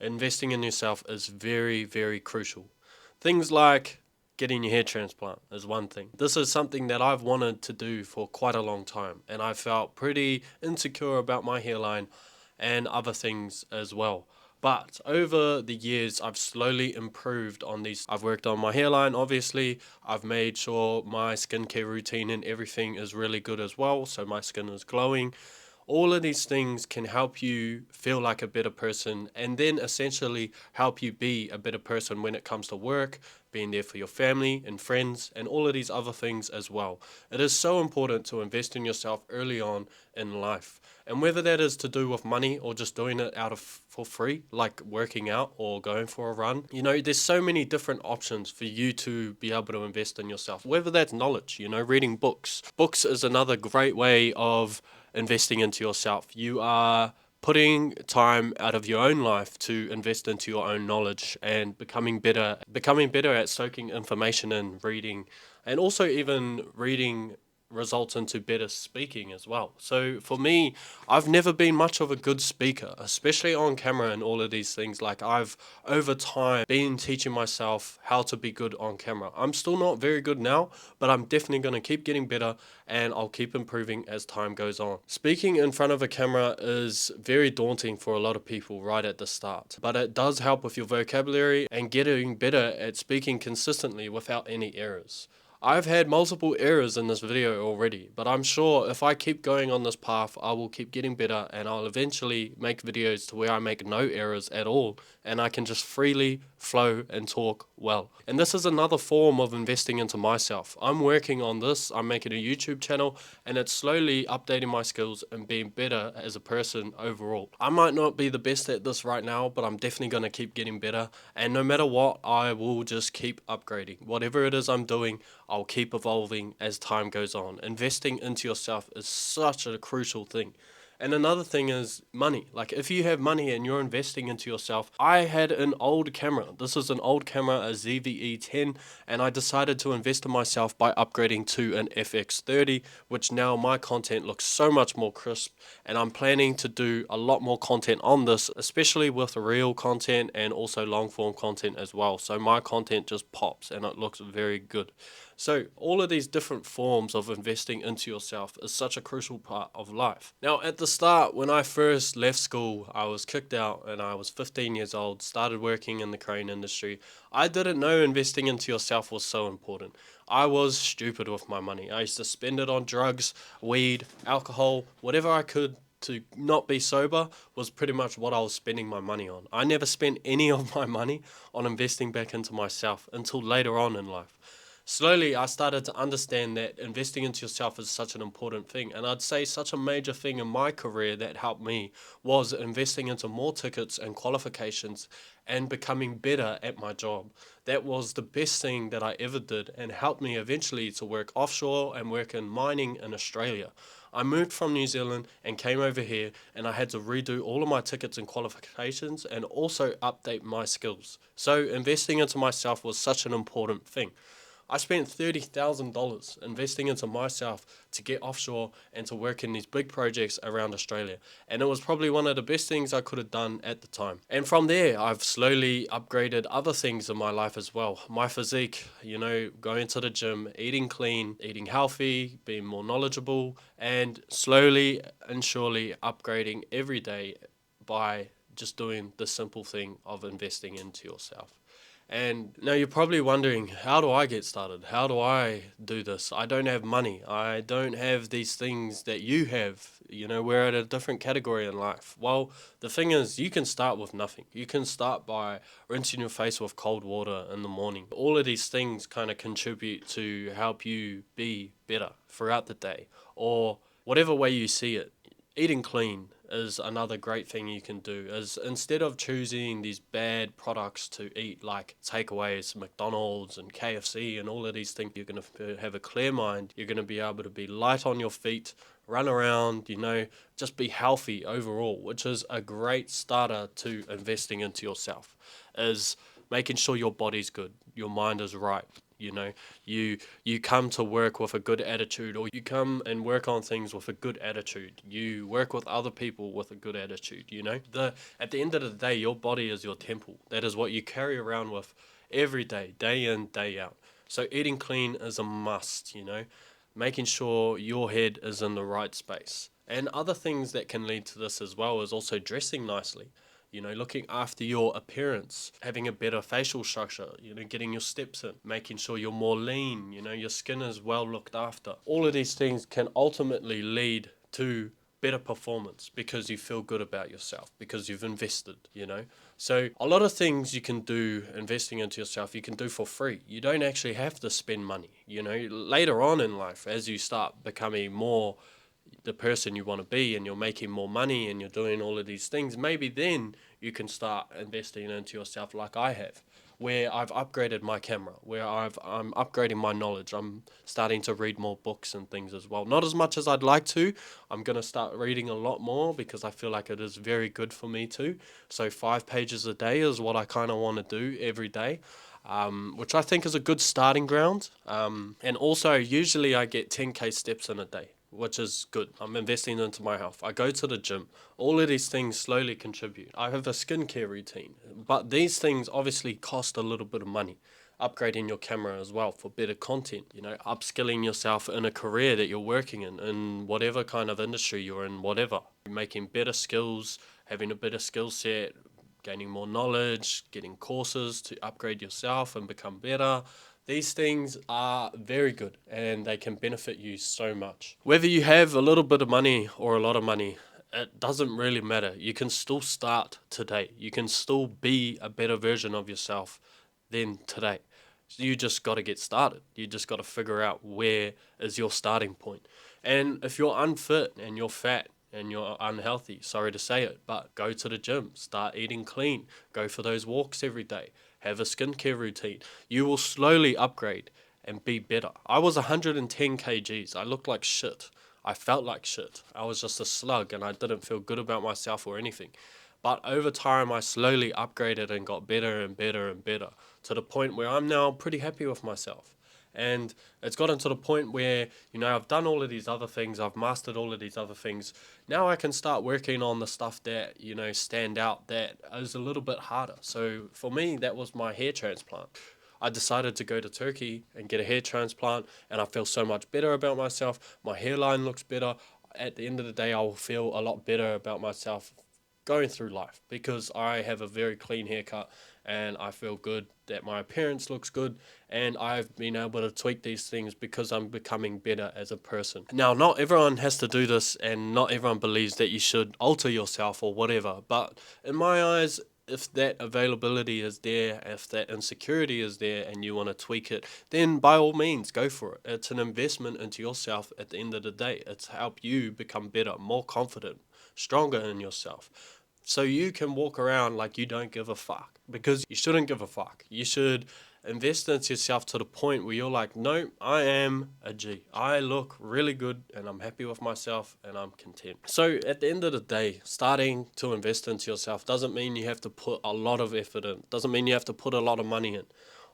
investing in yourself is very, very crucial. Things like getting your hair transplant is one thing. This is something that I've wanted to do for quite a long time, and I felt pretty insecure about my hairline and other things as well. But over the years, I've slowly improved on these. I've worked on my hairline, obviously. I've made sure my skincare routine and everything is really good as well, so my skin is glowing. All of these things can help you feel like a better person and then essentially help you be a better person when it comes to work, being there for your family and friends, and all of these other things as well. It is so important to invest in yourself early on in life. And whether that is to do with money or just doing it out of for free, like working out or going for a run, there's so many different options for you to be able to invest in yourself. Whether that's knowledge, reading books. Books is another great way of investing into yourself. You are putting time out of your own life to invest into your own knowledge and becoming better at soaking information in, reading, and also even reading results into better speaking as well. So for me, I've never been much of a good speaker, especially on camera and all of these things. Like I've over time been teaching myself how to be good on camera. I'm still not very good now, but I'm definitely going to keep getting better and I'll keep improving as time goes on. Speaking in front of a camera is very daunting for a lot of people right at the start, but it does help with your vocabulary and getting better at speaking consistently without any errors. I've had multiple errors in this video already, but I'm sure if I keep going on this path, I will keep getting better and I'll eventually make videos to where I make no errors at all and I can just freely flow and talk well. And this is another form of investing into myself. I'm working on this, I'm making a YouTube channel, and it's slowly updating my skills and being better as a person overall. I might not be the best at this right now, but I'm definitely going to keep getting better. And no matter what, I will just keep upgrading. Whatever it is I'm doing, I'll keep evolving as time goes on. Investing into yourself is such a crucial thing. And another thing is money. Like if you have money and you're investing into yourself, I had an old camera. This is an old camera, a ZVE10, and I decided to invest in myself by upgrading to an FX30, which now my content looks so much more crisp. And I'm planning to do a lot more content on this, especially with real content and also long form content as well. So my content just pops and it looks very good. So all of these different forms of investing into yourself is such a crucial part of life. Now at the start, when I first left school, I was kicked out and I was 15 years old, started working in the crane industry. I didn't know investing into yourself was so important. I was stupid with my money. I used to spend it on drugs, weed, alcohol, whatever I could to not be sober was pretty much what I was spending my money on. I never spent any of my money on investing back into myself until later on in life. Slowly, I started to understand that investing into yourself is such an important thing. And I'd say such a major thing in my career that helped me was investing into more tickets and qualifications and becoming better at my job. That was the best thing that I ever did and helped me eventually to work offshore and work in mining in Australia. I moved from New Zealand and came over here and I had to redo all of my tickets and qualifications and also update my skills. So investing into myself was such an important thing. I spent $30,000 investing into myself to get offshore and to work in these big projects around Australia. And it was probably one of the best things I could have done at the time. And from there, I've slowly upgraded other things in my life as well. My physique, going to the gym, eating clean, eating healthy, being more knowledgeable, and slowly and surely upgrading every day by just doing the simple thing of investing into yourself. And now you're probably wondering, how do I get started? How do I do this? I don't have money. I don't have these things that you have. We're at a different category in life. Well, the thing is, you can start with nothing. You can start by rinsing your face with cold water in the morning. All of these things kind of contribute to help you be better throughout the day, or whatever way you see it. Eating clean is another great thing you can do, is instead of choosing these bad products to eat like takeaways, McDonald's and KFC and all of these things, you're going to have a clear mind. You're going to be able to be light on your feet, run around, just be healthy overall, which is a great starter to investing into yourself, is making sure your body's good, your mind is right. you know. You come to work with a good attitude, or you come and work on things with a good attitude. You work with other people with a good attitude, you know. At the end of the day, your body is your temple. That is what you carry around with every day, day in, day out. So eating clean is a must, you know. Making sure your head is in the right space. And other things that can lead to this as well is also dressing nicely. You know, looking after your appearance, having a better facial structure, you know, getting your steps in, making sure you're more lean, you know, your skin is well looked after. All of these things can ultimately lead to better performance because you feel good about yourself, because you've invested, you know. So a lot of things you can do investing into yourself, you can do for free. You don't actually have to spend money, you know. Later on in life, as you start becoming more the person you want to be, and you're making more money and you're doing all of these things, maybe then you can start investing into yourself like I have, where I've upgraded my camera, where I'm upgrading my knowledge. I'm starting to read more books and things as well. Not as much as I'd like to. I'm going to start reading a lot more because I feel like it is very good for me too. So 5 pages a day is what I kind of want to do every day. Which I think is a good starting ground. And also, usually I get 10k steps in a day, which is good. I'm investing into my health. I go to the gym. All of these things slowly contribute. I have a skincare routine, but these things obviously cost a little bit of money. Upgrading your camera as well for better content, you know, upskilling yourself in a career that you're working in whatever kind of industry you're in, whatever. Making better skills, having a better skill set, gaining more knowledge, getting courses to upgrade yourself and become better. These things are very good and they can benefit you so much. Whether you have a little bit of money or a lot of money, it doesn't really matter. You can still start today. You can still be a better version of yourself than today. You just got to get started. You just got to figure out where is your starting point. And if you're unfit and you're fat and you're unhealthy, sorry to say it, but go to the gym, start eating clean, go for those walks every day, have a skincare routine. You will slowly upgrade and be better. I was 110 kgs. I looked like shit. I felt like shit. I was just a slug and I didn't feel good about myself or anything. But over time, I slowly upgraded and got better and better and better to the point where I'm now pretty happy with myself. And it's gotten to the point where, you know, I've done all of these other things, I've mastered all of these other things. Now I can start working on the stuff that, you know, stand out, that is a little bit harder. So for me, that was my hair transplant. I decided to go to Turkey and get a hair transplant, and I feel so much better about myself. My hairline looks better. At the end of the day, I will feel a lot better about myself going through life because I have a very clean haircut and I feel good that my appearance looks good, and I've been able to tweak these things because I'm becoming better as a person. Now, not everyone has to do this and not everyone believes that you should alter yourself or whatever, but in my eyes, if that availability is there, if that insecurity is there and you want to tweak it, then by all means go for it. It's an investment into yourself at the end of the day. It's help you become better, more confident, stronger in yourself. So you can walk around like you don't give a fuck, because you shouldn't give a fuck. You should invest into yourself to the point where you're like, no, I am a G. I look really good and I'm happy with myself and I'm content. So at the end of the day, starting to invest into yourself doesn't mean you have to put a lot of effort in. Doesn't mean you have to put a lot of money in.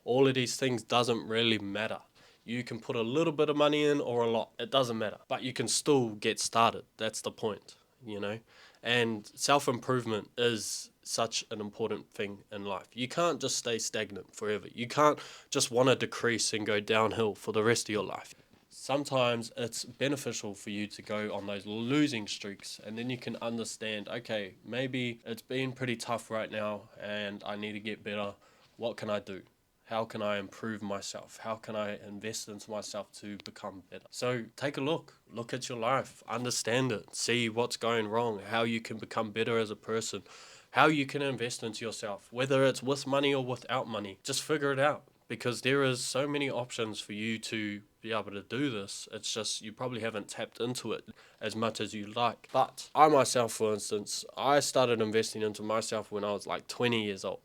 All of these things doesn't really matter. You can put a little bit of money in or a lot. It doesn't matter. But you can still get started. That's the point, you know? And self-improvement is such an important thing in life. You can't just stay stagnant forever. You can't just want to decrease and go downhill for the rest of your life. Sometimes it's beneficial for you to go on those losing streaks, and then you can understand, okay, maybe it's been pretty tough right now and I need to get better. What can I do? How can I improve myself? How can I invest into myself to become better? So take a look at your life, understand it, see what's going wrong, how you can become better as a person, how you can invest into yourself, whether it's with money or without money. Just figure it out, because there is so many options for you to be able to do this. It's just you probably haven't tapped into it as much as you like. But I myself, for instance, I started investing into myself when I was like 20 years old.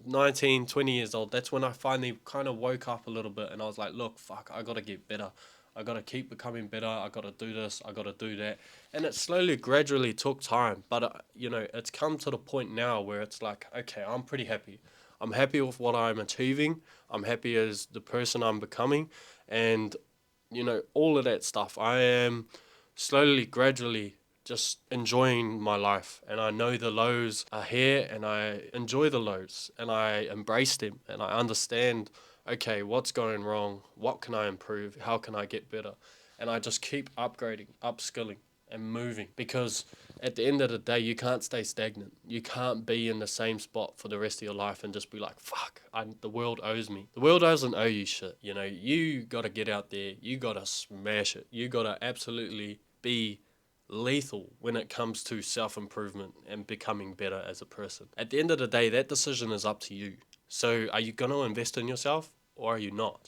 19, 20 years old. That's when I finally kind of woke up a little bit and I was like, look, fuck, I got to get better. I got to keep becoming better. I got to do this. I got to do that. And it slowly, gradually took time. But, it's come to the point now where it's like, okay, I'm pretty happy. I'm happy with what I'm achieving. I'm happy as the person I'm becoming. And, all of that stuff. I am slowly, gradually just enjoying my life. And I know the lows are here and I enjoy the lows and I embrace them and I understand, okay, what's going wrong? What can I improve? How can I get better? And I just keep upgrading, upskilling and moving because at the end of the day, you can't stay stagnant. You can't be in the same spot for the rest of your life and just be like, fuck, the world owes me. The world doesn't owe you shit. You got to get out there. You got to smash it. You got to absolutely be lethal when it comes to self-improvement and becoming better as a person. At the end of the day, that decision is up to you. So are you going to invest in yourself or are you not?